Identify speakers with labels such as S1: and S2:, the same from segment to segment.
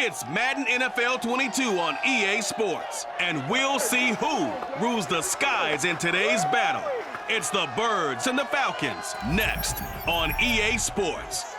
S1: It's Madden NFL 22 on EA Sports, and we'll see who rules the skies in today's battle. It's the Birds and the Falcons, next on EA Sports.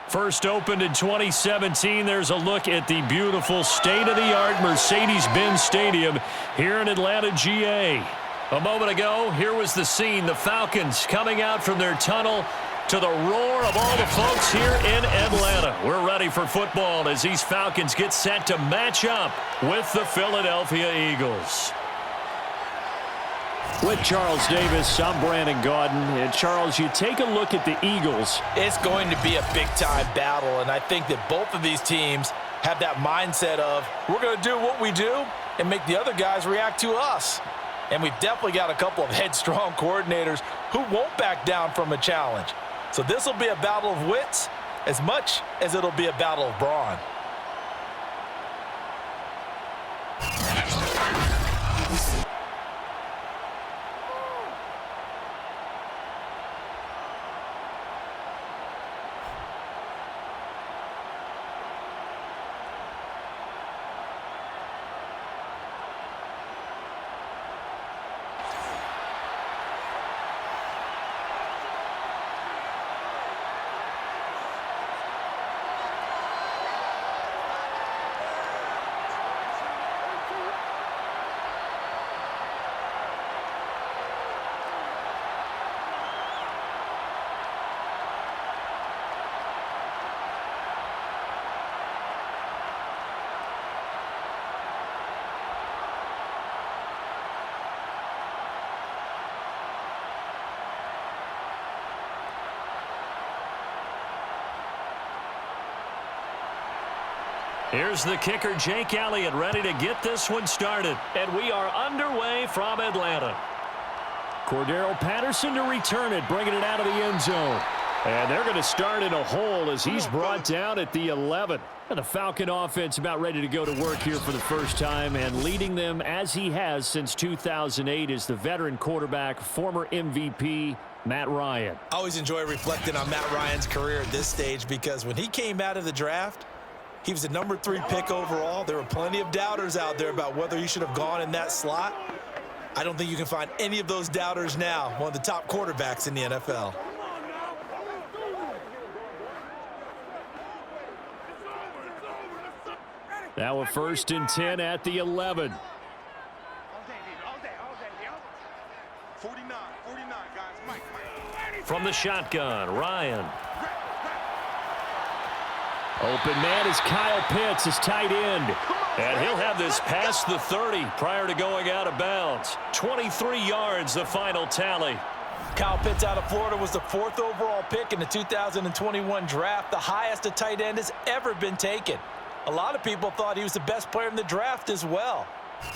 S2: First opened in 2017, there's a look at the beautiful state-of-the-art Mercedes-Benz Stadium here in Atlanta, GA. A moment ago, here was the scene. The Falcons coming out from their tunnel to the roar of all the folks here in Atlanta. We're ready for football as these Falcons get set to match up with the Philadelphia Eagles. With Charles Davis, I'm Brandon Gaudin. And Charles, you take a look at the Eagles.
S3: It's going to be a big-time battle, and I think that both of these teams have that mindset of, we're going to do what we do and make the other guys react to us. And we've definitely got a couple of headstrong coordinators who won't back down from a challenge. So this will be a battle of wits as much as it'll be a battle of brawn.
S2: Here's the kicker, Jake Elliott, ready to get this one started. And we are underway from Atlanta. Cordero Patterson to return it, bringing it out of the end zone. And they're going to start in a hole as he's brought down at the 11. And the Falcon offense about ready to go to work here for the first time, and leading them as he has since 2008 is the veteran quarterback, former MVP, Matt Ryan.
S3: I always enjoy reflecting on Matt Ryan's career at this stage because when he came out of the draft, he was the number 3 pick overall. There were plenty of doubters out there about whether he should have gone in that slot. I don't think you can find any of those doubters now, one of the top quarterbacks in the NFL.
S2: Now a 1st and 10 at the 11.
S4: 49, guys. Mike.
S2: From the shotgun, Ryan. Open man is Kyle Pitts, his tight end. And he'll have this past the 30 prior to going out of bounds. 23 yards, the final tally.
S3: Kyle Pitts out of Florida was the 4th overall pick in the 2021 draft, the highest a tight end has ever been taken. A lot of people thought he was the best player in the draft as well.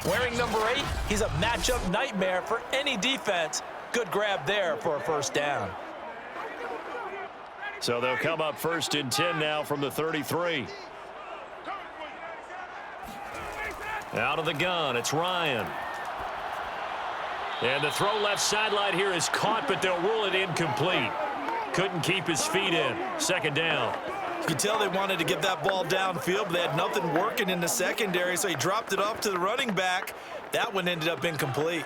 S3: Wearing number 8, he's a matchup nightmare for any defense. Good grab there for a first down.
S2: So they'll come up 1st and 10 now from the 33. Out of the gun, it's Ryan. And the throw left sideline here is caught, but they'll rule it incomplete. Couldn't keep his feet in. 2nd down.
S3: You could tell they wanted to get that ball downfield, but they had nothing working in the secondary, so he dropped it off to the running back. That one ended up incomplete.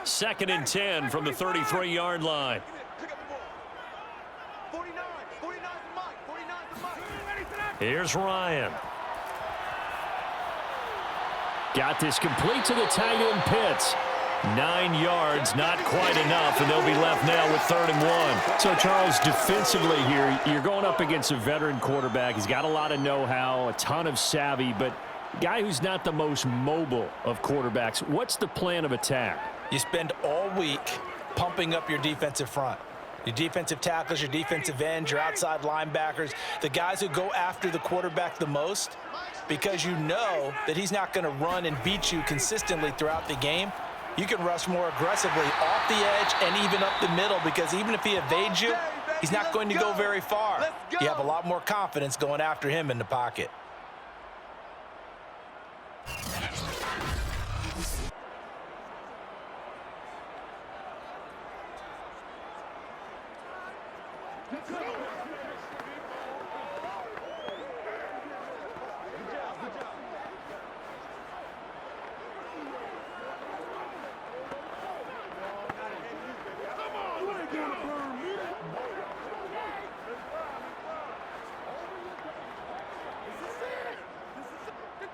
S2: 2nd and 10 from the 33-yard line. Here's Ryan. Got this complete to the tight end, Pitts. 9 yards, not quite enough, and they'll be left now with 3rd and 1. So, Charles, defensively here, you're going up against a veteran quarterback. He's got a lot of know-how, a ton of savvy, but a guy who's not the most mobile of quarterbacks. What's the plan of attack?
S3: You spend all week pumping up your defensive front. Your defensive tackles, your defensive ends, your outside linebackers, the guys who go after the quarterback the most, because you know that he's not going to run and beat you consistently throughout the game. You can rush more aggressively off the edge and even up the middle, because even if he evades you, he's not going to go very far. You have a lot more confidence going after him in the pocket.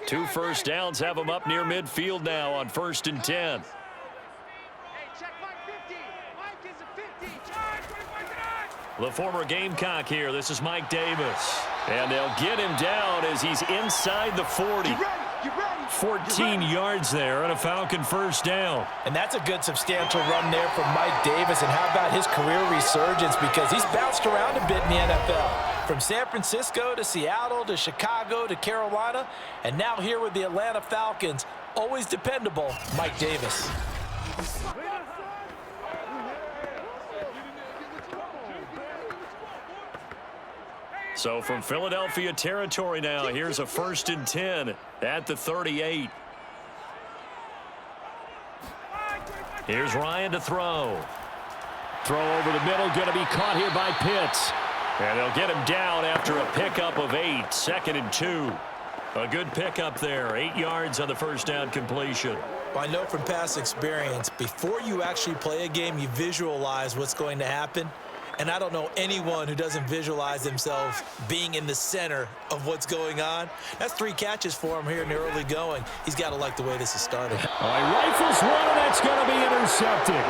S2: 2 first downs have them up near midfield now on 1st and 10.
S4: Hey, check Mike 50. Mike is a 50. Charge, 25
S2: The former Gamecock here. This is Mike Davis. And they'll get him down as he's inside the 40.
S4: Get ready.
S2: 14 yards there and a Falcon first down.
S3: And that's a good substantial run there from Mike Davis. And how about his career resurgence? Because he's bounced around a bit in the NFL. From San Francisco to Seattle to Chicago to Carolina. And now here with the Atlanta Falcons. Always dependable, Mike Davis.
S2: So from Philadelphia territory now, here's a 1st and 10 at the 38. Here's Ryan to throw. Throw over the middle, going to be caught here by Pitts. And they'll get him down after a pickup of 8, 2nd and 2. A good pickup there, 8 yards on the first down completion.
S3: Well, I know from past experience, before you actually play a game, you visualize what's going to happen. And I don't know anyone who doesn't visualize themselves being in the center of what's going on. That's 3 catches for him here in the early going. He's got to like the way this is starting.
S2: All right, rifles one, and that's going to be intercepted.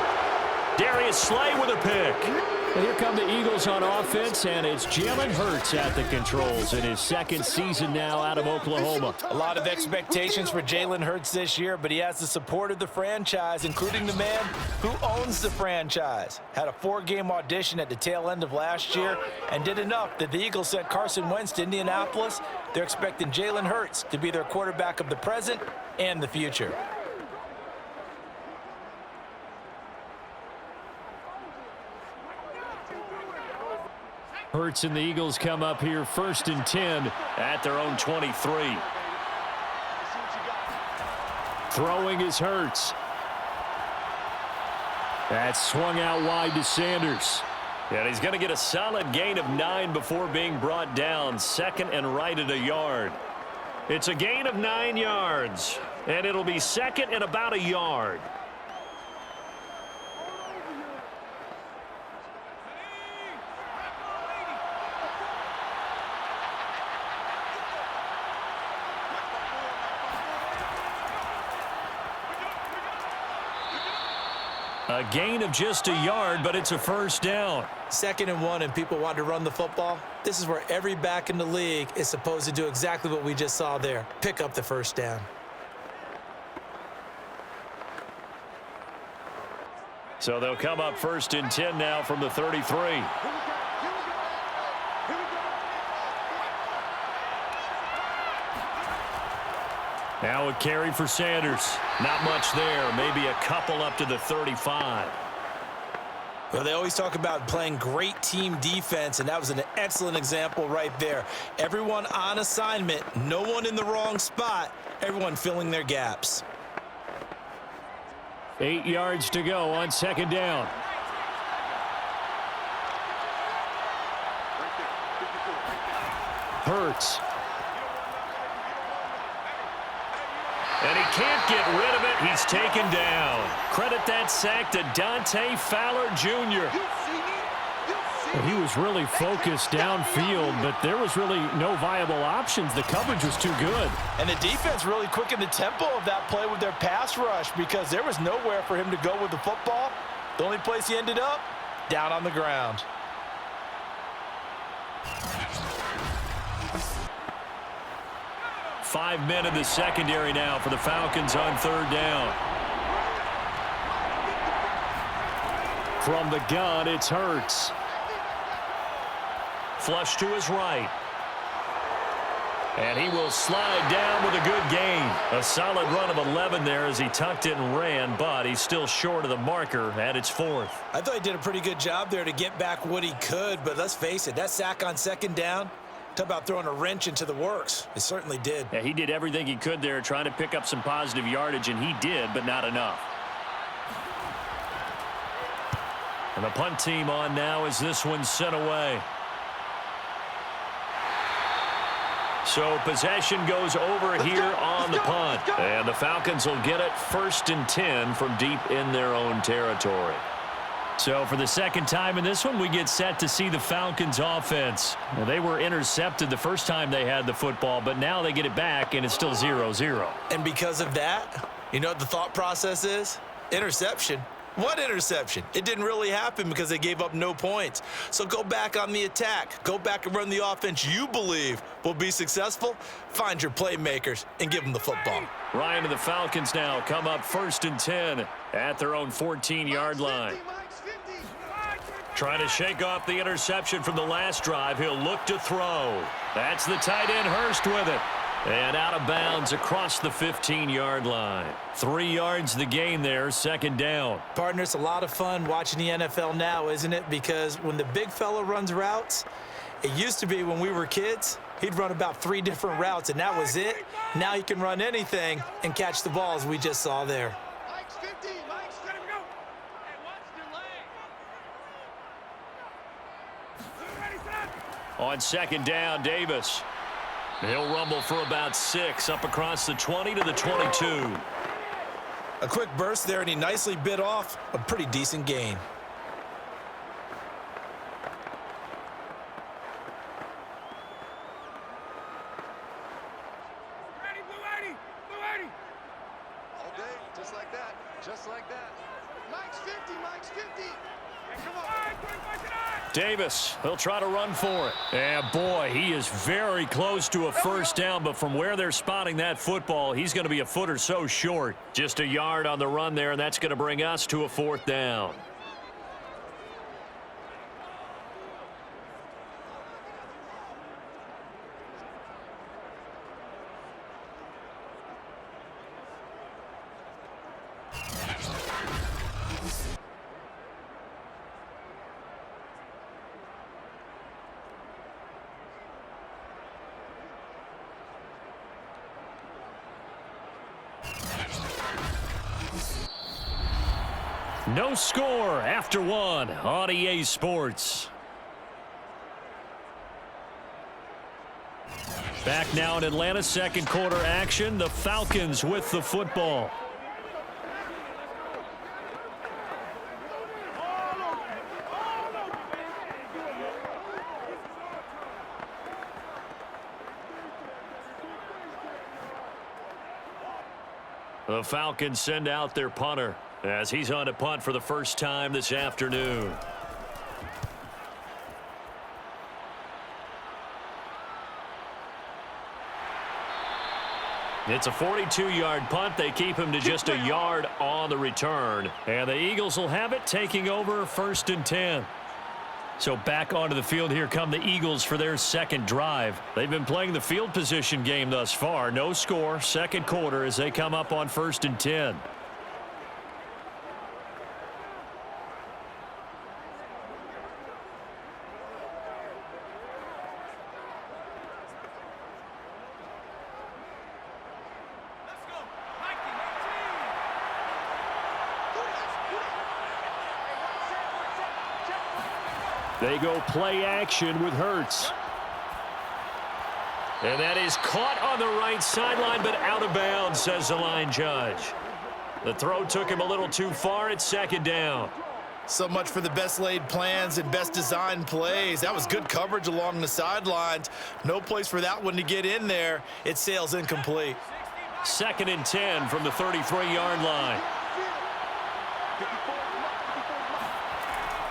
S2: Darius Slay with a pick. And here come the Eagles on offense, and it's Jalen Hurts at the controls in his 2nd season now out of Oklahoma.
S3: A lot of expectations for Jalen Hurts this year, but he has the support of the franchise, including the man who owns the franchise. Had a 4-game audition at the tail end of last year and did enough that the Eagles sent Carson Wentz to Indianapolis. They're expecting Jalen Hurts to be their quarterback of the present and the future.
S2: Hurts and the Eagles come up here 1st and 10 at their own 23. Throwing is Hurts. That's swung out wide to Sanders. And he's going to get a solid gain of 9 before being brought down. 2nd and right at a yard. It's a gain of 9 yards. And it'll be 2nd and about a yard. A gain of just a yard, but it's a first down.
S3: 2nd and 1, and people want to run the football. This is where every back in the league is supposed to do exactly what we just saw there. Pick up the first down.
S2: So they'll come up 1st and 10 now from the 33. Now a carry for Sanders. Not much there. Maybe a couple up to the 35.
S3: Well, they always talk about playing great team defense, and that was an excellent example right there. Everyone on assignment, no one in the wrong spot, everyone filling their gaps.
S2: 8 yards to go on 2nd down. Hurts. And he can't get rid of it. He's taken down. Credit that sack to Dante Fowler Jr.
S5: He was really focused downfield, but there was really no viable options. The coverage was too good.
S3: And the defense really quickened the tempo of that play with their pass rush because there was nowhere for him to go with the football. The only place he ended up, down on the ground.
S2: Five men in the secondary now for the Falcons on 3rd down. From the gun, it's Hurts. Flush to his right. And he will slide down with a good gain. A solid run of 11 there as he tucked it and ran, but he's still short of the marker at its 4th.
S3: I thought he did a pretty good job there to get back what he could, but let's face it, that sack on 2nd down, talk about throwing a wrench into the works. It certainly did.
S2: Yeah, he did everything he could there trying to pick up some positive yardage, and he did, but not enough. And the punt team on now as this one's sent away. So possession goes over here on the punt. And the Falcons will get it 1st and 10 from deep in their own territory. So for the second time in this one, we get set to see the Falcons offense. Well, they were intercepted the first time they had the football, but now they get it back, and it's still 0-0.
S3: And because of that, you know what the thought process is? Interception. What interception? It didn't really happen because they gave up no points. So go back on the attack. Go back and run the offense you believe will be successful. Find your playmakers and give them the football.
S2: Ryan and the Falcons now come up 1st and 10 at their own 14-yard line. Trying to shake off the interception from the last drive. He'll look to throw. That's the tight end Hurst with it. And out of bounds across the 15-yard line. 3 yards the gain there, 2nd down.
S3: Partner, it's a lot of fun watching the NFL now, isn't it? Because when the big fella runs routes, it used to be when we were kids, he'd run about 3 different routes, and that was it. Now he can run anything and catch the ball, as we just saw there.
S4: Mike's 50. Mike's let him go. Hey, watch the leg.
S2: On 2nd down, Davis. He'll rumble for about 6 up across the 20 to the 22.
S3: A quick burst there, and he nicely bit off a pretty decent gain.
S4: Ready, Blue 80. Blue 80. All day, just like that. Just like that. Mike's 50. Mike's 50. Hey, come on. All right, 25-9.
S2: Davis, he'll try to run for it. And boy, he is very close to a 1st down, but from where they're spotting that football, he's going to be a foot or so short. Just a yard on the run there, and that's going to bring us to a 4th down. No score after 1 on EA Sports. Back now in Atlanta, 2nd quarter action. The Falcons with the football. The Falcons send out their punter as he's on to punt for the first time this afternoon. It's a 42-yard punt. They keep him to just a yard on the return. And the Eagles will have it, taking over 1st and 10. So back onto the field, here come the Eagles for their 2nd drive. They've been playing the field position game thus far. No score, 2nd quarter as they come up on 1st and 10. They go play action with Hurts. And that is caught on the right sideline, but out of bounds, says the line judge. The throw took him a little too far. It's 2nd down.
S3: So much for the best laid plans and best designed plays. That was good coverage along the sidelines. No place for that one to get in there. It sails incomplete.
S2: 2nd and 10 from the 33-yard line.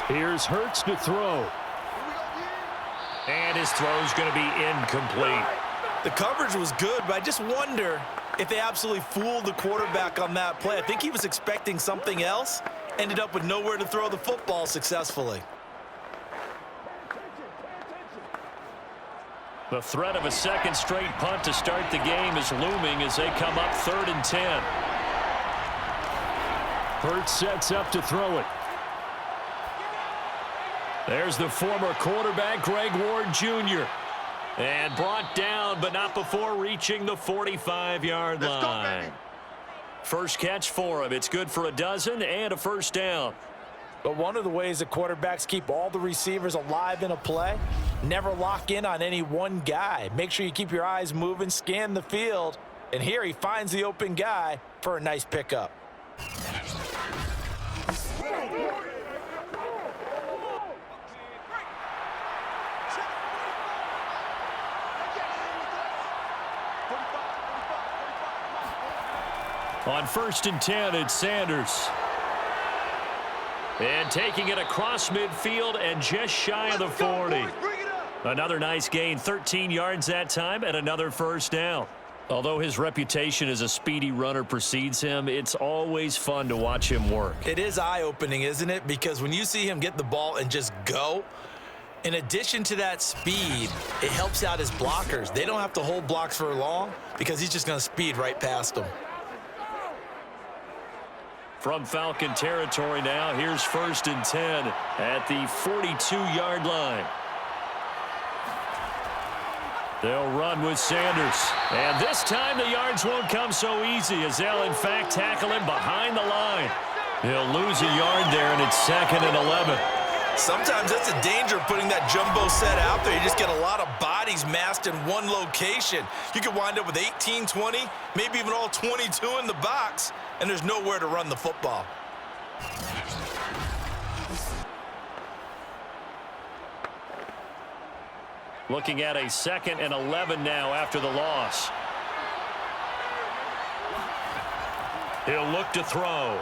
S2: Here's Hurts to throw. And his throw's going to be incomplete.
S3: The coverage was good, but I just wonder if they absolutely fooled the quarterback on that play. I think he was expecting something else. Ended up with nowhere to throw the football successfully.
S2: The threat of a 2nd straight punt to start the game is looming as they come up 3rd and 10. Hurts sets up to throw it. There's the former quarterback, Greg Ward Jr. And brought down, but not before reaching the 45-yard line. First catch for him. It's good for a dozen and a 1st down.
S3: But one of the ways the quarterbacks keep all the receivers alive in a play, never lock in on any one guy. Make sure you keep your eyes moving, scan the field. And here he finds the open guy for a nice pickup.
S2: On 1st and 10, it's Sanders. And taking it across midfield and just shy of the 40. Another nice gain, 13 yards that time, and another first down. Although his reputation as a speedy runner precedes him, it's always fun to watch him work.
S3: It is eye-opening, isn't it? Because when you see him get the ball and just go, in addition to that speed, it helps out his blockers. They don't have to hold blocks for long because he's just going to speed right past them.
S2: From Falcon territory now, here's 1st and 10 at the 42-yard line. They'll run with Sanders. And this time the yards won't come so easy as they'll, in fact, tackle him behind the line. He'll lose a yard there, and it's 2nd and 11.
S3: Sometimes that's the danger of putting that jumbo set out there. You just get a lot of bodies massed in one location. You could wind up with 18, 20, maybe even all 22 in the box, and there's nowhere to run the football.
S2: Looking at a 2nd and 11 now after the loss. He'll look to throw.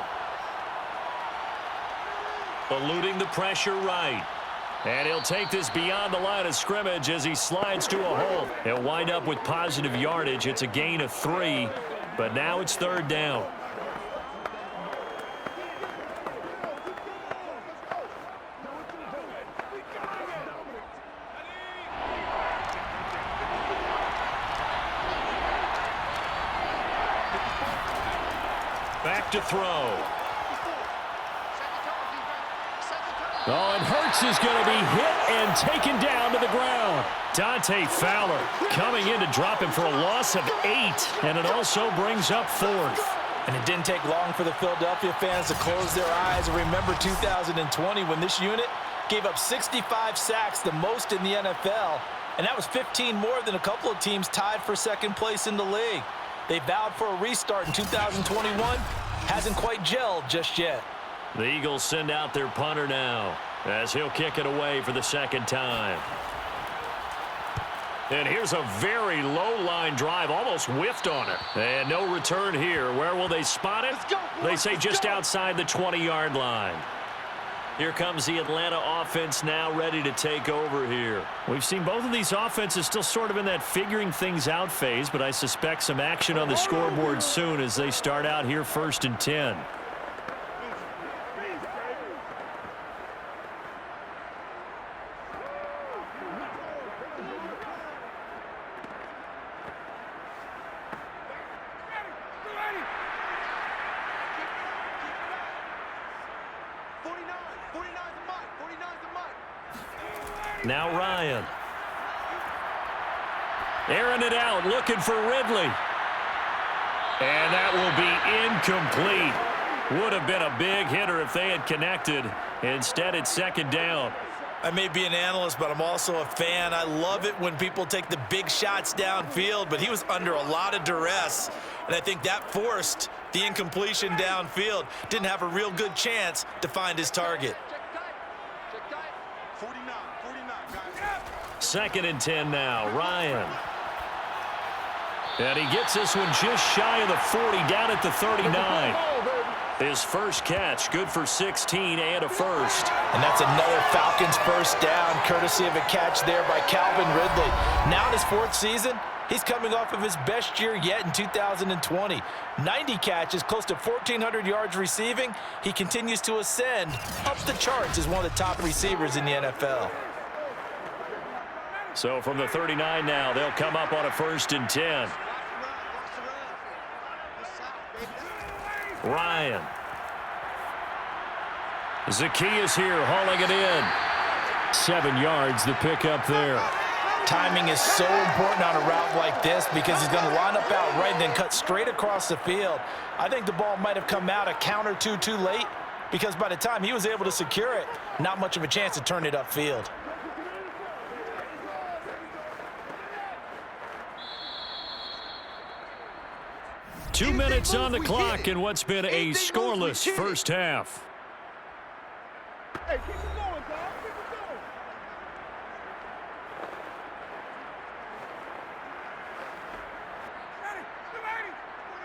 S2: Eluding the pressure right. And he'll take this beyond the line of scrimmage as he slides to a hole. He'll wind up with positive yardage. It's a gain of 3, but now it's 3rd down. Back to throw. Oh, and Hurts is going to be hit and taken down to the ground. Dante Fowler coming in to drop him for a loss of 8, and it also brings up 4th.
S3: And it didn't take long for the Philadelphia fans to close their eyes and remember 2020 when this unit gave up 65 sacks, the most in the NFL, and that was 15 more than a couple of teams tied for 2nd place in the league. They vowed for a restart in 2021. Hasn't quite gelled just yet.
S2: The Eagles send out their punter now as he'll kick it away for the 2nd time. And here's a very low line drive, almost whiffed on it. And no return here. Where will they spot it? They say just outside the 20-yard line. Here comes the Atlanta offense now ready to take over here. We've seen both of these offenses still sort of in that figuring things out phase, but I suspect some action on the scoreboard soon as they start out here 1st and 10. Now Ryan. Airing it out, looking for Ridley. And that will be incomplete. Would have been a big hitter if they had connected. Instead, it's 2nd down.
S3: I may be an analyst, but I'm also a fan. I love it when people take the big shots downfield, but he was under a lot of duress, and I think that forced the incompletion downfield. Didn't have a real good chance to find his target.
S2: 2nd and 10 now. Ryan. And he gets this one just shy of the 40, down at the 39. His first catch, good for 16 and a first.
S3: And that's another Falcons first down, courtesy of a catch there by Calvin Ridley. Now in his 4th season, he's coming off of his best year yet in 2020. 90 catches, close to 1,400 yards receiving. He continues to ascend up the charts as one of the top receivers in the NFL.
S2: So from the 39 now, they'll come up on a 1st and 10. Ryan. Zacchaeus here hauling it in. 7 yards the pickup there.
S3: Timing is so important on a route like this because he's going to line up out right and then cut straight across the field. I think the ball might have come out a count or two too late because by the time he was able to secure it, not much of a chance to turn it upfield.
S2: Two minutes on the clock in what's been a scoreless first half.
S4: Hey, keep it going, dog. Keep it going. Ready, 280.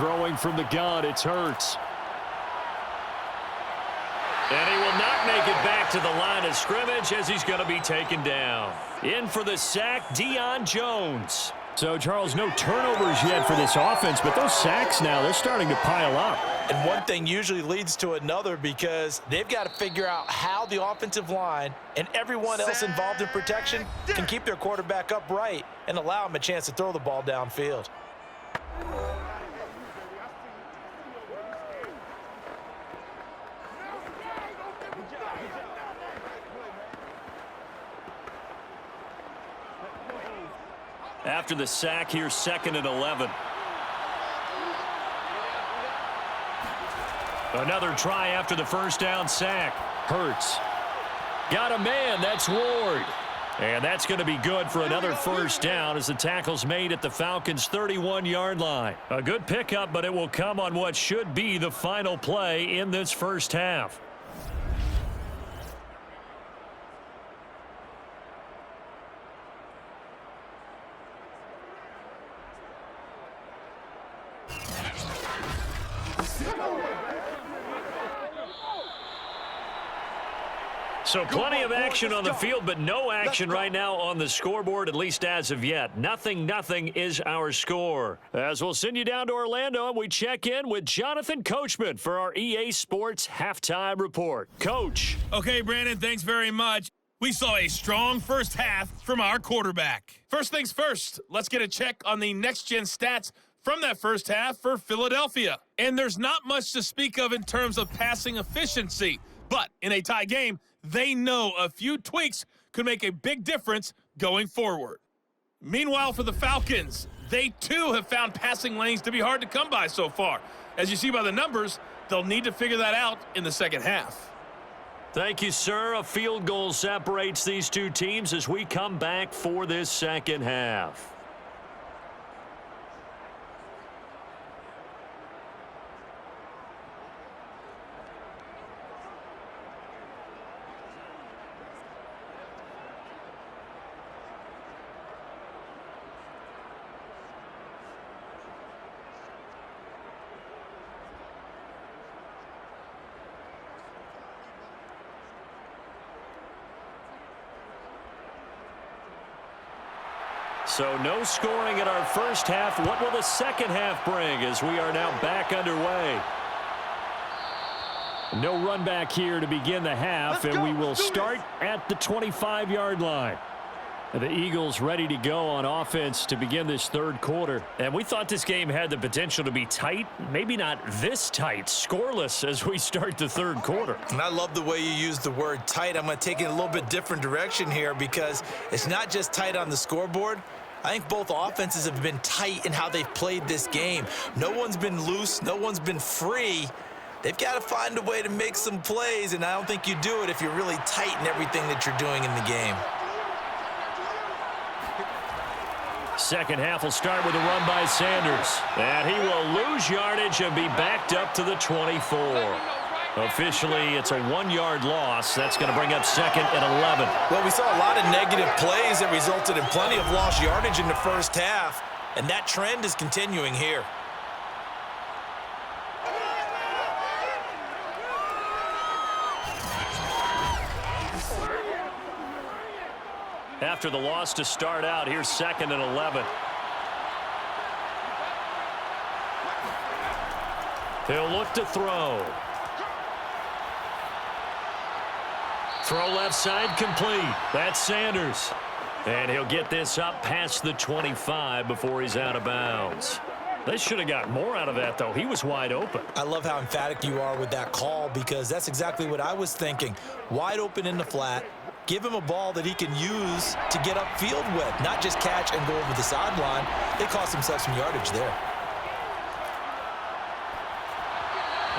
S5: Throwing from the gun, it's Hurts.
S2: And he will not make it back to the line of scrimmage as he's going to be taken down. In for the sack, Deion Jones.
S5: So, Charles, no turnovers yet for this offense, but those sacks now, they're starting to pile up.
S3: And one thing usually leads to another because they've got to figure out how the offensive line and everyone else involved in protection can keep their quarterback upright and allow him a chance to throw the ball downfield.
S2: After the sack, here's 2nd and 11. Another try after the first down sack.
S5: Hurts.
S2: Got a man, that's Ward. And that's going to be good for another first down as the tackle's made at the Falcons' 31-yard line. A good pickup, but it will come on what should be the final play in this first half. So plenty of action on the field, but no action right now on the scoreboard, at least as of yet. 0-0 is our score. As we'll send you down to Orlando, and we check in with Jonathan Coachman for our EA Sports Halftime Report. Coach.
S6: Okay, Brandon, thanks very much. We saw a strong first half from our quarterback. First things first, let's get a check on the next-gen stats from that first half for Philadelphia. And there's not much to speak of in terms of passing efficiency, but in a tie game, they know a few tweaks could make a big difference going forward. Meanwhile, for the Falcons, they too have found passing lanes to be hard to come by so far. As you see by the numbers, they'll need to figure that out in the second half.
S2: Thank you, sir. A field goal separates these two teams as we come back for this second half. So no scoring in our first half. What will the second half bring as we are now back underway?
S5: No run back here to begin the half, and we will start at the 25-yard line. The Eagles ready to go on offense to begin this third quarter.
S2: And we thought this game had the potential to be tight, maybe not this tight, scoreless as we start the third quarter.
S3: And I love the way you use the word tight. I'm going to take it in a little bit different direction here because it's not just tight on the scoreboard. I think both offenses have been tight in how they've played this game. No one's been loose. No one's been free. They've got to find a way to make some plays, and I don't think you do it if you're really tight in everything that you're doing in the game.
S2: Second half will start with a run by Sanders. And he will lose yardage and be backed up to the 24. Officially, it's a 1-yard loss. That's going to bring up 2nd and 11.
S3: Well, we saw a lot of negative plays that resulted in plenty of lost yardage in the first half, and that trend is continuing here.
S2: After the loss to start out, here's 2nd and 11. He'll look to throw. Throw left side complete. That's Sanders. And he'll get this up past the 25 before he's out of bounds. They should have got more out of that, though. He was wide open.
S3: I love how emphatic you are with that call because that's exactly what I was thinking. Wide open in the flat. Give him a ball that he can use to get upfield with, not just catch and go over the sideline. They cost themselves some yardage there.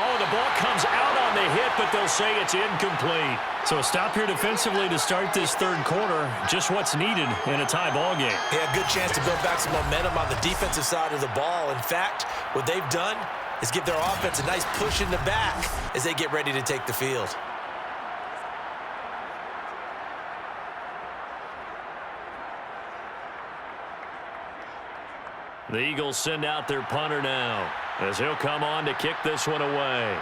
S2: Oh, the ball comes out on the hit, but they'll say it's incomplete.
S5: So a stop here defensively to start this third quarter. Just what's needed in a tie ball game.
S3: Yeah, good chance to build back some momentum on the defensive side of the ball. In fact, what they've done is give their offense a nice push in the back as they get ready to take the field.
S2: The Eagles send out their punter now. as he'll come on to kick this one away.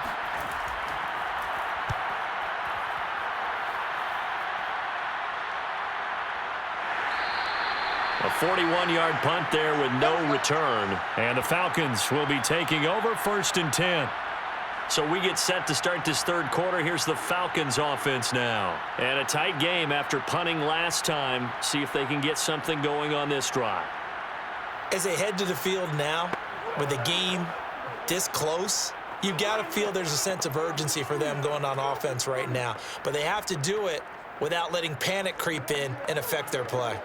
S2: A 41-yard punt there with no return. And the Falcons will be taking over 1st and 10. So we get set to start this third quarter. Here's the Falcons offense now. And a tight game after punting last time. See if they can get something going on this drive.
S3: As they head to the field now, with the game this close, you've got to feel there's a sense of urgency for them going on offense right now. But they have to do it without letting panic creep in and affect their play.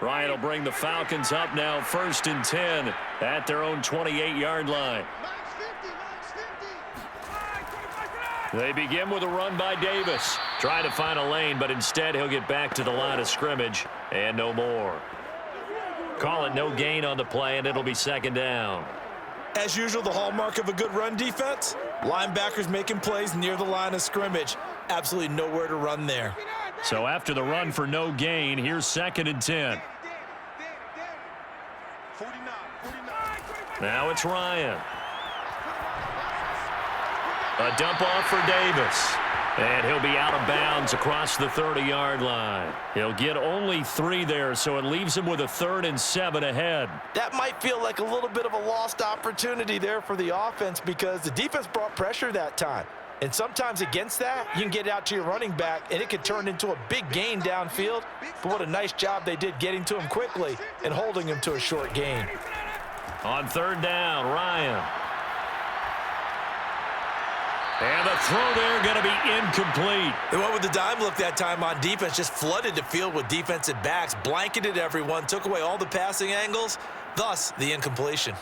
S2: Ryan will bring the Falcons up now 1st and 10 at their own 28-yard line. They begin with a run by Davis. Trying to find a lane, but instead he'll get back to the line of scrimmage and no more. Call it no gain on the play, and it'll be 2nd down.
S3: As usual, the hallmark of a good run defense, linebackers making plays near the line of scrimmage. Absolutely nowhere to run there.
S2: So after the run for no gain, here's 2nd and 10. Now it's Ryan. A dump off for Davis. And he'll be out of bounds across the 30-yard line. He'll get only 3 there, so it leaves him with a 3rd and 7 ahead.
S3: That might feel like a little bit of a lost opportunity there for the offense because the defense brought pressure that time. And sometimes against that, you can get out to your running back, and it could turn into a big gain downfield. But what a nice job they did getting to him quickly and holding him to a short gain.
S2: On 3rd down, Ryan. And the throw there going to be incomplete.
S3: They went with the dime look that time on defense, just flooded the field with defensive backs, blanketed everyone, took away all the passing angles, thus the incompletion.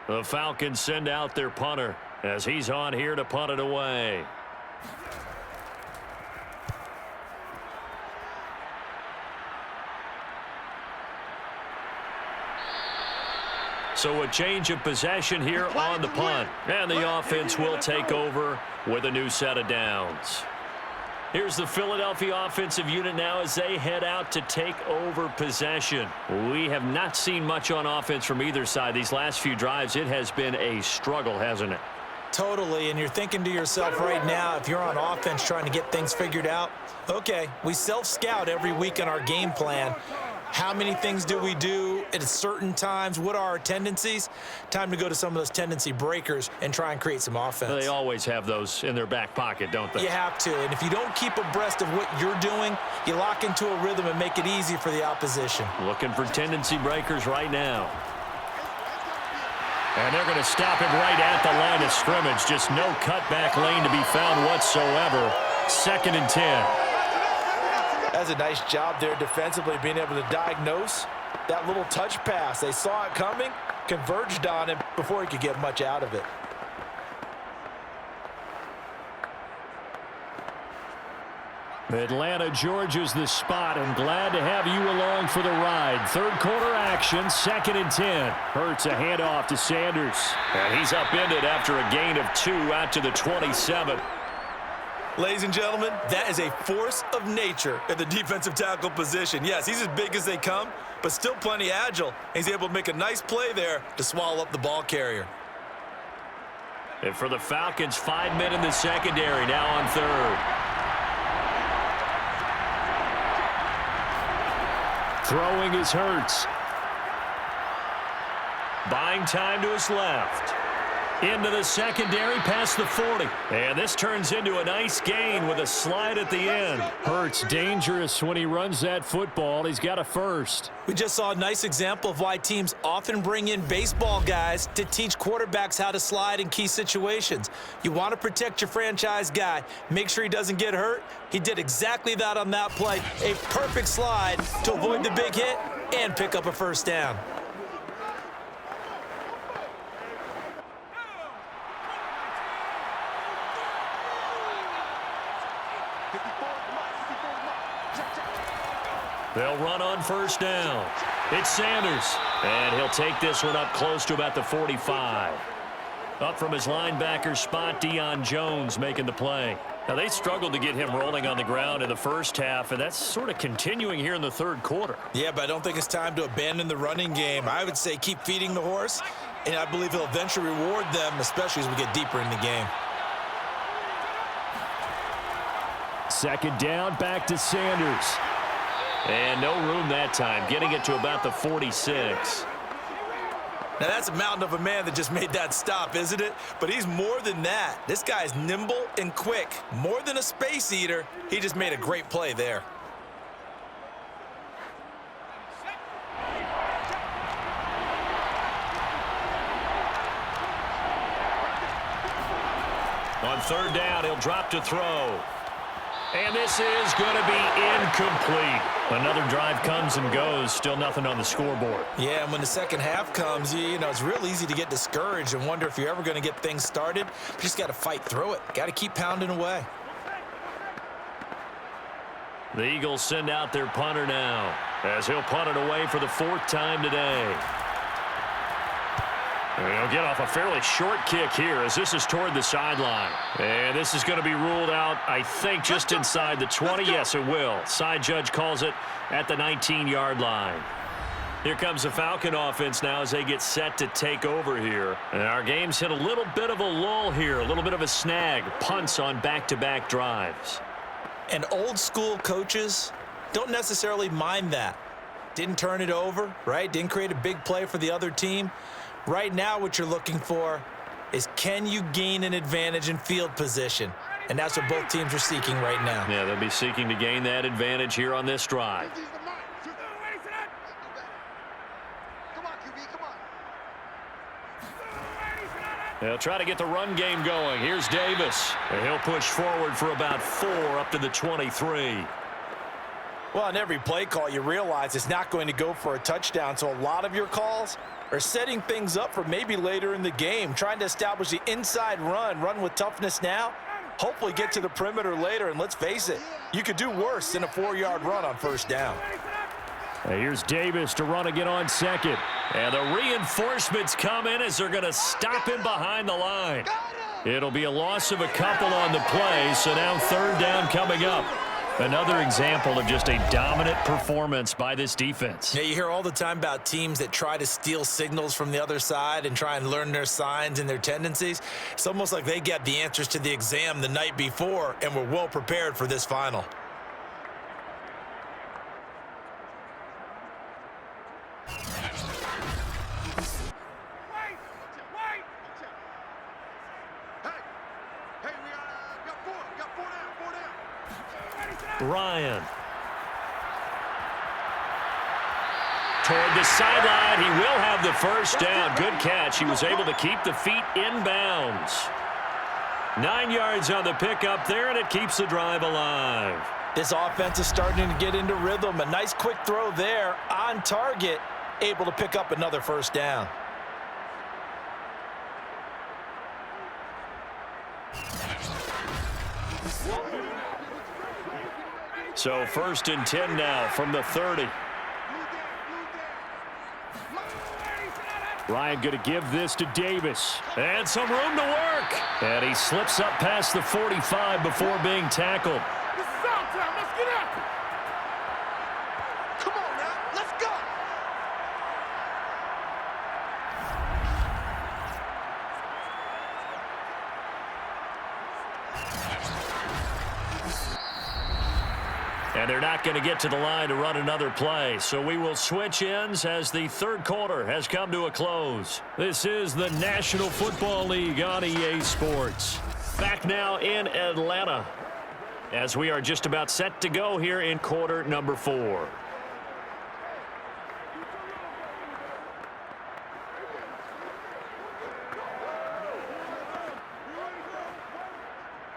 S2: The Falcons send out their punter as he's on here to punt it away. So a change of possession here on the punt. And the offense will take over with a new set of downs. Here's the Philadelphia offensive unit now as they head out to take over possession. We have not seen much on offense from either side. These last few drives, it has been a struggle, hasn't it?
S3: Totally, and you're thinking to yourself right now, if you're on offense trying to get things figured out, okay, we self-scout every week in our game plan. How many things do we do at certain times? What are our tendencies? Time to go to some of those tendency breakers and try and create some offense.
S2: They always have those in their back pocket, don't they?
S3: You have to, and if you don't keep abreast of what you're doing, you lock into a rhythm and make it easy for the opposition.
S2: Looking for tendency breakers right now. And they're going to stop him right at the line of scrimmage. Just no cutback lane to be found whatsoever. 2nd and 10.
S3: That's a nice job there defensively, being able to diagnose that little touch pass. They saw it coming, converged on him before he could get much out of it.
S5: Atlanta, Georgia's the spot, and glad to have you along for the ride. Third quarter action, 2nd and 10. Hurts a handoff to Sanders.
S2: And he's upended after a gain of 2 out to the 27.
S3: Ladies and gentlemen, that is a force of nature at the defensive tackle position. Yes, he's as big as they come, but still plenty agile. He's able to make a nice play there to swallow up the ball carrier.
S2: And for the Falcons, 5 men in the secondary now on 3rd.
S5: Throwing is Hurts.
S2: Buying time to his left. Into the secondary past the 40. And this turns into a nice gain with a slide at the end.
S5: Hurts dangerous when he runs that football. He's got a first.
S3: We just saw a nice example of why teams often bring in baseball guys to teach quarterbacks how to slide in key situations. You want to protect your franchise guy. Make sure he doesn't get hurt. He did exactly that on that play. A perfect slide to avoid the big hit and pick up a first down.
S2: They'll run on first down. It's Sanders. And he'll take this one up close to about the 45. Up from his linebacker spot, Deion Jones making the play. Now, they struggled to get him rolling on the ground in the first half, and that's sort of continuing here in the third quarter.
S3: Yeah, but I don't think it's time to abandon the running game. I would say keep feeding the horse, and I believe he'll eventually reward them, especially as we get deeper in the game.
S5: Second down, back to Sanders.
S2: And no room that time, getting it to about the 46.
S3: Now, that's a mountain of a man that just made that stop, isn't it? But he's more than that. This guy's nimble and quick. More than a space eater, he just made a great play there.
S2: On third down, he'll drop to throw. And this is going to be incomplete. Another drive comes and goes, still nothing on the scoreboard.
S3: Yeah, and when the second half comes, you know, it's real easy to get discouraged and wonder if you're ever going to get things started. You just got to fight through it. Got to keep pounding away.
S2: The Eagles send out their punter now, as he'll punt it away for the fourth time today. And he'll get off a fairly short kick here as this is toward the sideline. And this is going to be ruled out, I think, just inside the 20. Yes, it will. Side judge calls it at the 19-yard line. Here comes the Falcon offense now as they get set to take over here. And our game's hit a little bit of a lull here, a little bit of a snag. Punts on back-to-back drives.
S3: And old school coaches don't necessarily mind that. Didn't turn it over, right? Didn't create a big play for the other team. Right now, what you're looking for is, can you gain an advantage in field position? And that's what both teams are seeking right now.
S2: Yeah, they'll be seeking to gain that advantage here on this drive. They'll try to get the run game going. Here's Davis. And he'll push forward for about 4 up to the 23.
S3: Well, on every play call, you realize it's not going to go for a touchdown. So a lot of your calls are setting things up for maybe later in the game, trying to establish the inside run with toughness now, hopefully get to the perimeter later. And let's face it, you could do worse than a 4-yard run on first down.
S5: And here's Davis to run again on second.
S2: And the reinforcements come in as they're going to stop him behind the line. It'll be a loss of a couple on the play, so now third down coming up. Another example of just a dominant performance by this defense.
S3: Yeah, you hear all the time about teams that try to steal signals from the other side and try and learn their signs and their tendencies. It's almost like they get the answers to the exam the night before and were well prepared for this final.
S2: Ryan. Toward the sideline, he will have the first down. Good catch. He was able to keep the feet in bounds. 9 yards on the pickup there, and it keeps the drive alive.
S3: This offense is starting to get into rhythm. A nice quick throw there on target, able to pick up another first down.
S2: So 1st and 10 now from the 30.
S5: Ryan going to give this to Davis.
S2: And some room to work. And he slips up past the 45 before being tackled.
S4: This is our time. Let's get after it. Come on now. Let's go.
S2: And they're not going to get to the line to run another play. So we will switch ends as the third quarter has come to a close.
S5: This is the National Football League on EA Sports.
S2: Back now in Atlanta as we are just about set to go here in quarter number 4.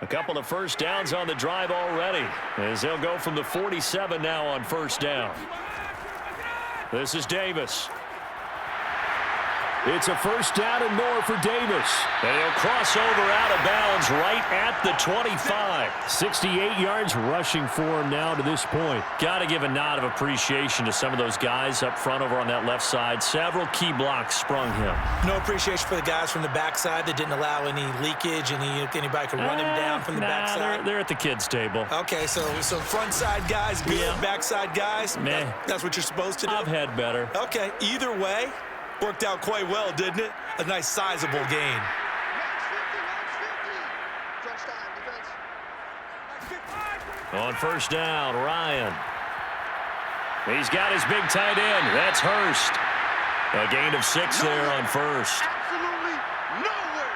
S2: A couple of first downs on the drive already as they'll go from the 47 now on first down. This is Davis.
S5: It's a first down and more for Davis.
S2: And he'll cross over out of bounds right at the 25.
S5: 68 yards rushing for him now to this point.
S2: Got to give a nod of appreciation to some of those guys up front over on that left side. Several key blocks sprung him.
S3: No appreciation for the guys from the backside that didn't allow any leakage, anybody could run him down from the backside.
S2: They're at the kids' table.
S3: Okay, so front side guys good,
S2: Yeah.
S3: backside guys,
S2: Meh.
S3: that's what you're supposed to do?
S2: I've had better.
S3: Okay, either way, worked out quite well, didn't it? A nice sizable gain.
S4: Max 50. Crunch time, defense.
S2: On first down, Ryan. He's got his big tight end. That's Hurst. A gain of 6 there on first.
S4: Absolutely nowhere.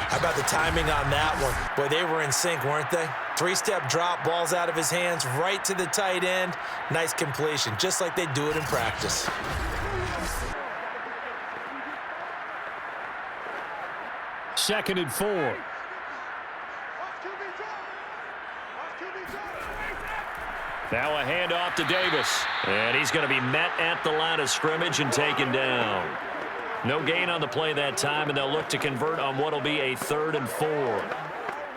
S3: How about the timing on that one? Boy, they were in sync, weren't they? 3-step drop, balls out of his hands, right to the tight end. Nice completion, just like they do it in practice.
S5: Second and 4.
S4: Off QB draw. Off QB draw.
S2: Now a handoff to Davis. And he's going to be met at the line of scrimmage and taken down. No gain on the play that time, and they'll look to convert on what will be a 3rd and 4.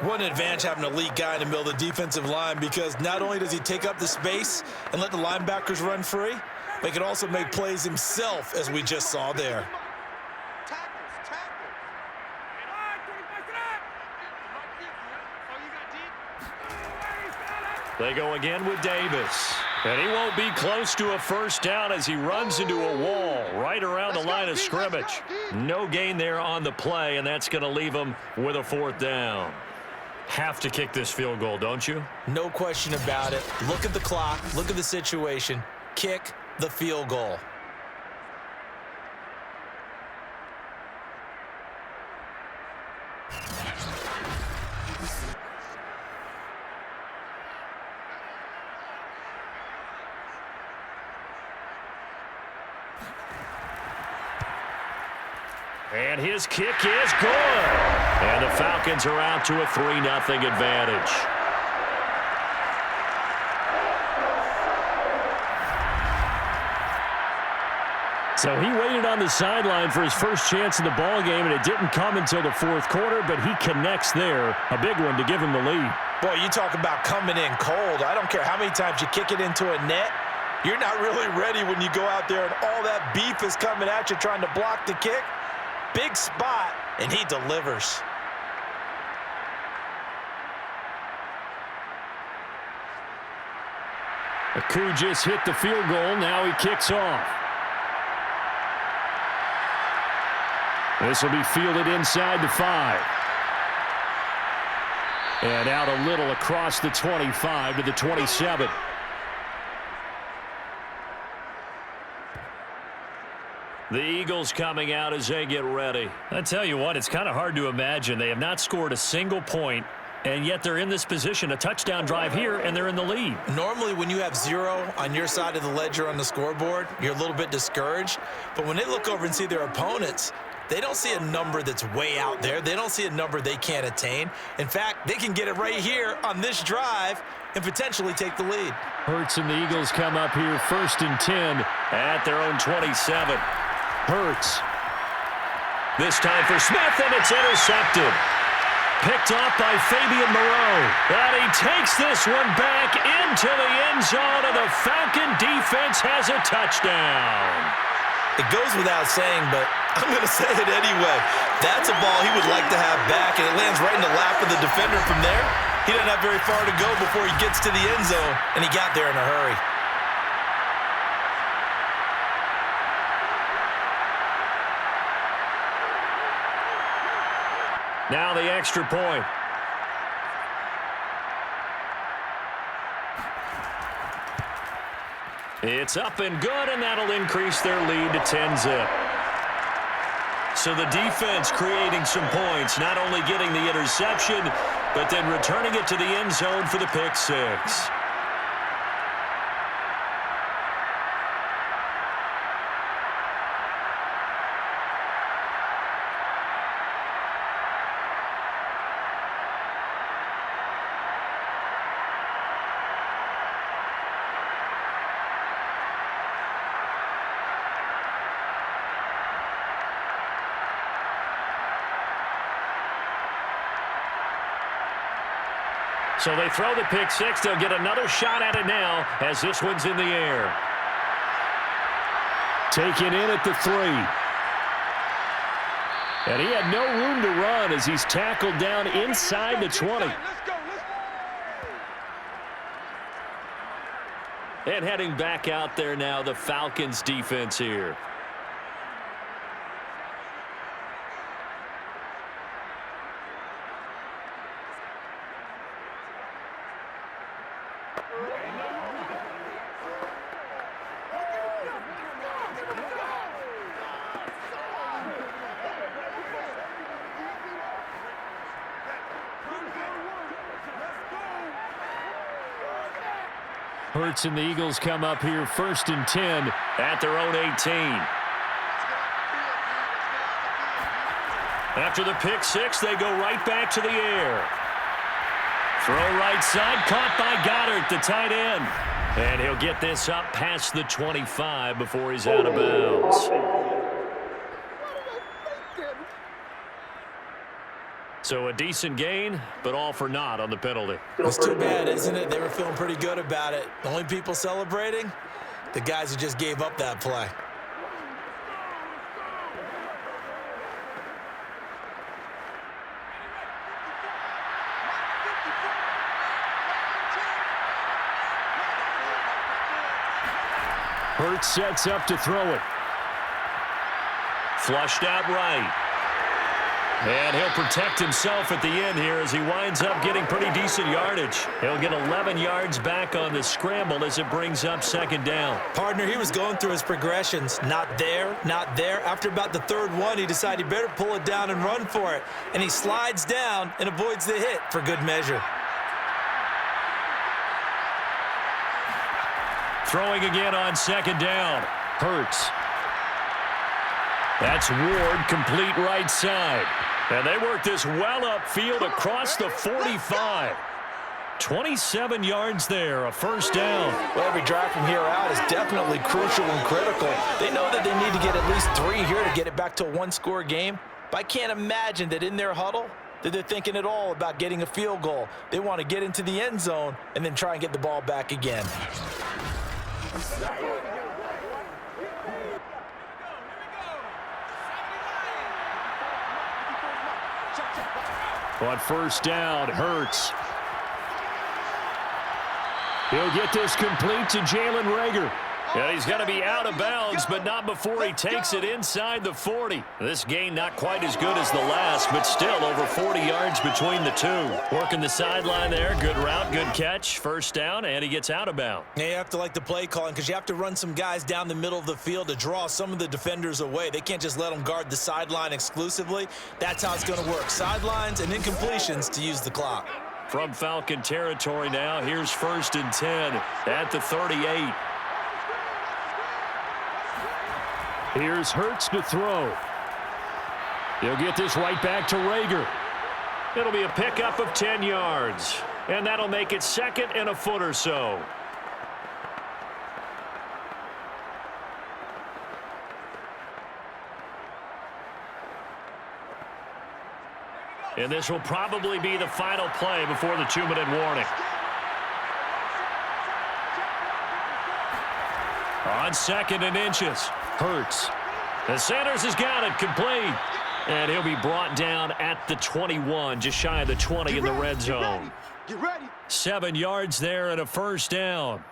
S3: What an advantage having an elite guy in the middle of the defensive line, because not only does he take up the space and let the linebackers run free, but he can also make plays himself, as we just saw there.
S4: Tackles.
S2: They go again with Davis. And he won't be close to a first down as he runs into a wall right around the line of scrimmage. No gain there on the play, and that's going to leave him with a 4th down. Have to kick this field goal, don't you?
S3: No question about it. Look at the clock. Look at the situation. Kick the field goal.
S2: And his kick is good. And the Falcons are out to a 3-0 advantage.
S5: So he waited on the sideline for his first chance in the ball game, and it didn't come until the 4th quarter, but he connects there. A big one to give him the lead.
S3: Boy, you talk about coming in cold. I don't care how many times you kick it into a net. You're not really ready when you go out there and all that beef is coming at you trying to block the kick. Big spot, and he delivers.
S5: Aku just hit the field goal. Now he kicks off. This will be fielded inside the 5. And out a little across the 25 to the 27.
S2: The Eagles coming out as they get ready. I tell you what, it's kind of hard to imagine. They have not scored a single point, and yet they're in this position, a touchdown drive here, and they're in the lead.
S3: Normally, when you have 0 on your side of the ledger on the scoreboard, you're a little bit discouraged. But when they look over and see their opponents, they don't see a number that's way out there. They don't see a number they can't attain. In fact, they can get it right here on this drive and potentially take the lead.
S5: Hurts and the Eagles come up here 1st and 10
S2: at their own 27.
S5: Hurts.
S2: This time for Smith, and it's intercepted. Picked off by Fabian Moreau. And he takes this one back into the end zone, and the Falcon defense has a touchdown.
S3: It goes without saying, but I'm going to say it anyway. That's a ball he would like to have back, and it lands right in the lap of the defender from there. He doesn't have very far to go before he gets to the end zone, and he got there in a hurry.
S2: Now the extra point. It's up and good, and that'll increase their lead to 10-zip. So the defense creating some points, not only getting the interception, but then returning it to the end zone for the pick 6. So they throw the pick six. They'll get another shot at it now as this one's in the air.
S5: Taken in at the 3. And he had no room to run as he's tackled down inside the 20.
S2: And heading back out there now, the Falcons defense here.
S5: Hurts and the Eagles come up here 1st and 10
S2: at their own 18. After the pick six, they go right back to the air. Throw right side, caught by Goddard, the tight end. And he'll get this up past the 25 before he's out of bounds. So a decent gain, but all for naught on the penalty.
S3: It's too bad, isn't it? They were feeling pretty good about it. The only people celebrating, the guys who just gave up that play.
S5: Hurts sets up to throw it.
S2: Flushed out right. And he'll protect himself at the end here as he winds up getting pretty decent yardage. He'll get 11 yards back on the scramble as it brings up 2nd down.
S3: Partner, he was going through his progressions. Not there, not there. After about the 3rd one, he decided he better pull it down and run for it. And he slides down and avoids the hit for good measure.
S2: Throwing again on 2nd down.
S5: Hurts.
S2: That's Ward, complete right side. And they work this well upfield across the 45. 27 yards there, a 1st down.
S3: Well, every drive from here out is definitely crucial and critical. They know that they need to get at least 3 here to get it back to a 1-score game. But I can't imagine that in their huddle that they're thinking at all about getting a field goal. They want to get into the end zone and then try and get the ball back again.
S5: On 1st down, Hurts. He'll get this complete to Jalen Reagor.
S2: Yeah, he's going to be out of bounds, but not before he takes it inside the 40. This gain not quite as good as the last, but still over 40 yards between the two. Working the sideline there. Good route, good catch. 1st down, and he gets out of bounds.
S3: Yeah, you have to like the play calling because you have to run some guys down the middle of the field to draw some of the defenders away. They can't just let them guard the sideline exclusively. That's how it's going to work. Sidelines and incompletions to use the clock.
S2: From Falcon territory now, here's 1st and 10 at the 38.
S5: Here's Hurts to throw. He'll get this right back to Reagor.
S2: It'll be a pickup of 10 yards. And that'll make it 2nd and a foot or so. And this will probably be the final play before the 2-minute warning. On 2nd and inches.
S5: Hurts.
S2: And Sanders has got it complete. And he'll be brought down at the 21, just shy of the 20 in the red zone. 7 yards there and a 1st down.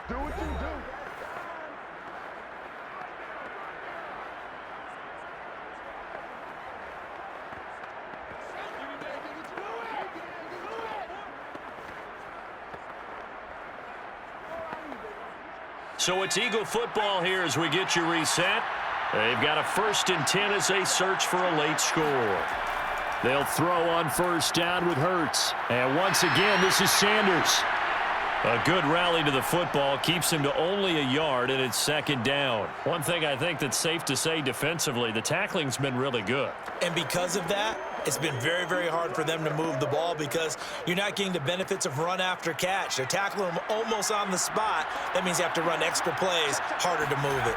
S4: Do what you do.
S2: So it's Eagle football here as we get you reset. They've got a 1st and 10 as they search for a late score.
S5: They'll throw on 1st down with Hurts. And once again, this is Sanders.
S2: A good rally to the football keeps him to only a yard, and it's 2nd down. One thing I think that's safe to say defensively, the tackling's been really good.
S3: And because of that, it's been very, very hard for them to move the ball because you're not getting the benefits of run after catch. They're tackling them almost on the spot. That means you have to run extra plays, harder to move it.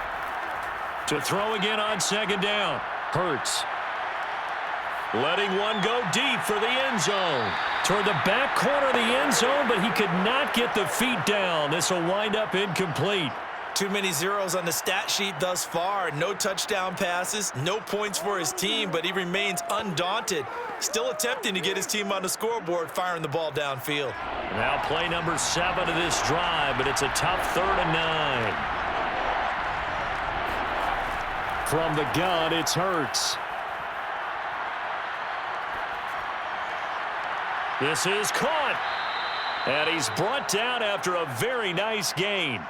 S2: To throw again on 2nd down.
S5: Hurts.
S2: Letting one go deep for the end zone. Toward the back corner of the end zone, but he could not get the feet down. This will wind up incomplete.
S3: Too many zeros on the stat sheet thus far. No touchdown passes, no points for his team, but he remains undaunted. Still attempting to get his team on the scoreboard, firing the ball downfield.
S2: Now play number 7 of this drive, but it's a tough 3rd and 9. From the gun, it's Hurts. This is caught. And he's brought down after a very nice gain.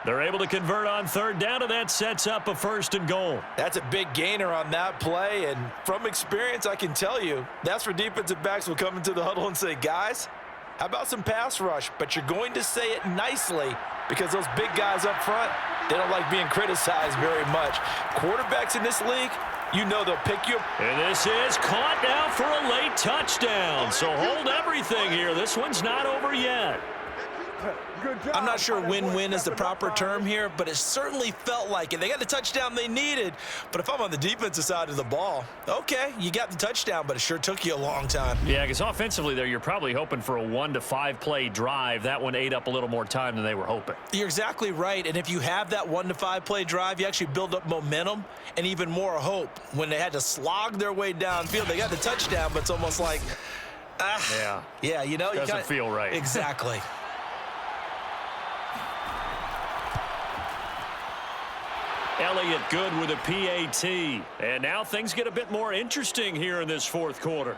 S2: They're able to convert on 3rd down, and that sets up a 1st and goal.
S3: That's a big gainer on that play, and from experience, I can tell you, that's where defensive backs will come into the huddle and say, guys, how about some pass rush? But you're going to say it nicely because those big guys up front, they don't like being criticized very much. Quarterbacks in this league, you know they'll pick you.
S2: And this is caught now for a late touchdown. So hold everything here. This one's not over yet.
S3: I'm not sure win-win is the proper term here, but it certainly felt like it. They got the touchdown they needed, but if I'm on the defensive side of the ball, okay, you got the touchdown, but it sure took you a long time.
S2: Yeah, because offensively there, you're probably hoping for a 1 to 5 play drive. That one ate up a little more time than they were hoping.
S3: You're exactly right, and if you have that 1 to 5 play drive, you actually build up momentum and even more hope. When they had to slog their way downfield, they got the touchdown, but it's almost like, yeah, you know.
S2: Doesn't feel right.
S3: Exactly.
S2: Elliott good with a PAT. And now things get a bit more interesting here in this 4th quarter.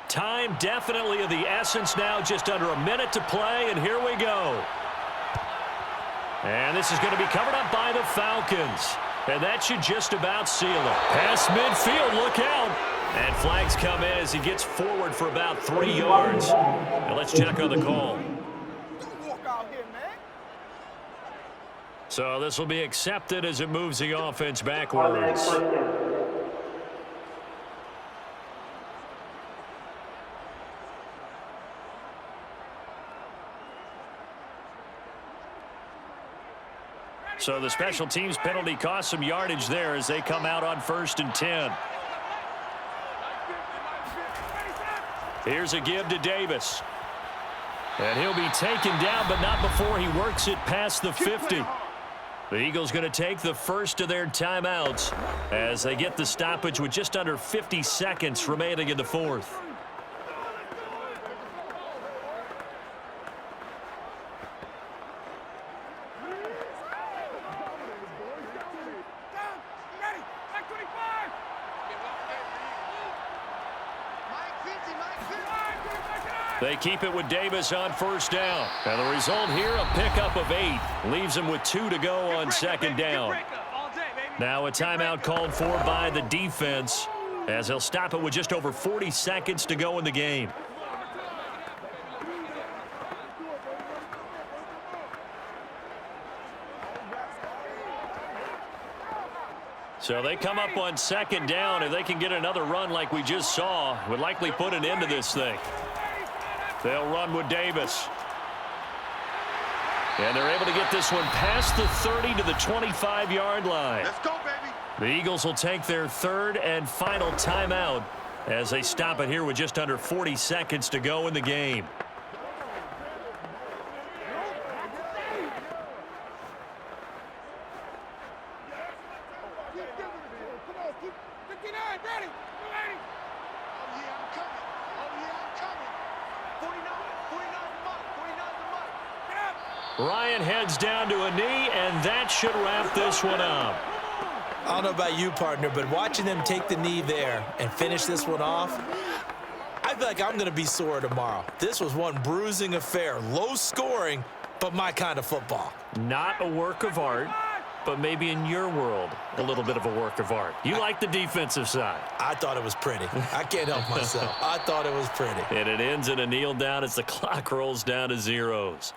S2: Time definitely of the essence now, just under a minute to play, and here we go. And this is going to be covered up by the Falcons. And that should just about seal it. Past midfield, look out. And flags come in as he gets forward for about 3 yards. Now let's check on the call. So this will be accepted as it moves the offense backwards. So the special teams penalty cost some yardage there as they come out on 1st and 10. Here's a give to Davis. And he'll be taken down, but not before he works it past the 50. The Eagles going to take the first of their timeouts as they get the stoppage with just under 50 seconds remaining in the 4th. They keep it with Davis on 1st down. And the result here, a pickup of 8. Leaves him with 2 to go on 2nd down. Now a timeout called for by the defense as they'll stop it with just over 40 seconds to go in the game. So they come up on 2nd down. If they can get another run like we just saw, would likely put an end to this thing. They'll run with Davis. And they're able to get this one past the 30 to the 25-yard line.
S4: Let's go, baby.
S2: The Eagles will take their 3rd and final timeout as they stop it here with just under 40 seconds to go in the game. Ryan heads down to a knee, and that should wrap this one up.
S3: I don't know about you, partner, but watching them take the knee there and finish this one off, I feel like I'm going to be sore tomorrow. This was one bruising affair. Low scoring, but my kind of football.
S2: Not a work of art. but maybe in your world, a little bit of a work of art. You like the defensive side.
S3: I thought it was pretty. I can't help myself. I thought it was pretty.
S2: And it ends in a kneel down as the clock rolls down to zeros.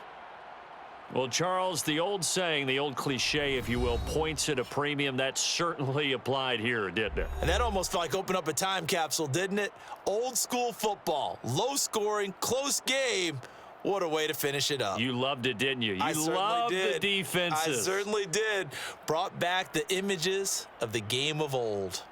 S2: Well, Charles, the old saying, the old cliche, if you will, points at a premium. That certainly applied here, didn't it?
S3: And that almost felt like open up a time capsule, didn't it? Old school football, low scoring, close game. What a way to finish it up.
S2: You loved it, didn't you?
S3: I
S2: You
S3: certainly
S2: loved
S3: did.
S2: the defenses.
S3: I certainly did. Brought back the images of the game of old.